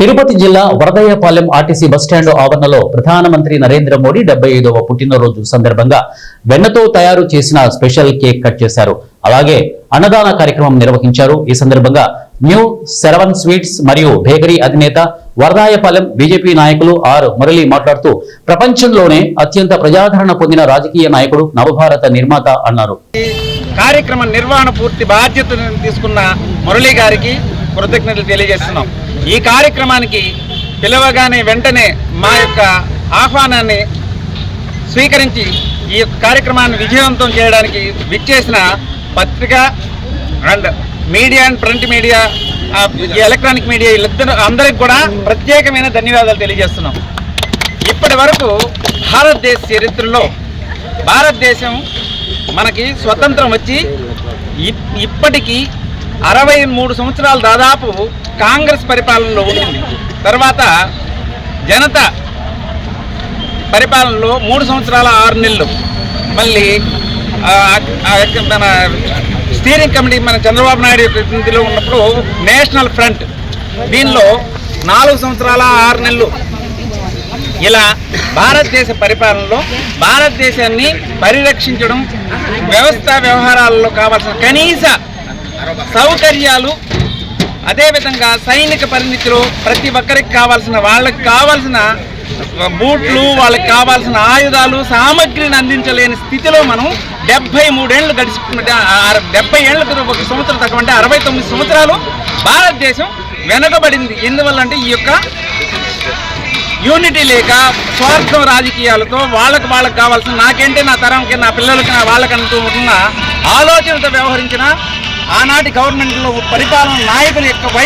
తిరుపతి జిల్లా Varadayyapalem RTC bus stand ఆవరణలో ప్రధానమంత్రి నరేంద్ర మోడీ 75వ పుట్టినరోజు సందర్భంగా వెన్నతో తయారు చేసిన స్పెషల్ కేక్ కట్ చేశారు. అలాగే అన్నదాన కార్యక్రమం నిర్వహించారు. ఈ సందర్భంగా న్యూ శరవణ్ స్వీట్స్ మరియు బేకరీ అధినేత వరదాయపాలెం బీజేపీ నాయకులు ఆర్ మురళి మాట్లాడుతూ ప్రపంచంలోనే అత్యంత ప్రజాదరణ పొందిన రాజకీయ నాయకుడు, నవభారత నిర్మాత అన్నారు. కార్యక్రమ నిర్వహణ పూర్తి బాధ్యతను తీసుకున్న మురళి గారికి కృతజ్ఞతలు తెలియజేస్తున్నాం. ఈ కార్యక్రమానికి పిలవగానే వెంటనే మా యొక్క ఆహ్వానాన్ని స్వీకరించి ఈ కార్యక్రమాన్ని విజయవంతం చేయడానికి విచ్చేసిన పత్రిక and media and print media, electronic media అందరికి కూడా ప్రత్యేకమైన ధన్యవాదాలు తెలియజేస్తున్నాం. ఇప్పటి వరకు భారతదేశ చరిత్రలో భారతదేశం మనకి స్వతంత్రం వచ్చి ఇప్పటికీ 63 సంవత్సరాలు దాదాపు కాంగ్రెస్ పరిపాలనలో ఉండింది. తర్వాత జనతా పరిపాలనలో 3 సంవత్సరాల 6 నెలలు, మళ్ళీ మన స్టీరింగ్ కమిటీ మన చంద్రబాబు నాయుడు ప్రతినిధిలో ఉన్నప్పుడు నేషనల్ ఫ్రంట్, దీనిలో 4 సంవత్సరాల 6 నెలలు. ఇలా భారతదేశ పరిపాలనలో భారతదేశాన్ని పరిరక్షించడం, వ్యవస్థ వ్యవహారాలలో కావాల్సిన కనీస సౌకర్యాలు, అదేవిధంగా సైనిక పరిణితిలో ప్రతి ఒక్కరికి కావాల్సిన, వాళ్ళకి కావాల్సిన బూట్లు, వాళ్ళకి కావాల్సిన ఆయుధాలు, సామగ్రిని అందించలేని స్థితిలో మనం 73 ఏళ్ళు గడిచి 70 ఏళ్ళకు ఒక సంవత్సరం తక్కువ అంటే 69 సంవత్సరాలు భారతదేశం వెనకబడింది. ఎందువల్లంటే ఈ యొక్క యూనిటీ లేక స్వార్థం రాజకీయాలతో వాళ్ళకి కావాల్సిన, నాకేంటే నా తరంకి, నా పిల్లలకి, నా వాళ్ళకంటూ ఉన్న ఆలోచనతో వ్యవహరించిన ఆనాటి గవర్నమెంట్లో పరిపాలన నాయకుల యొక్క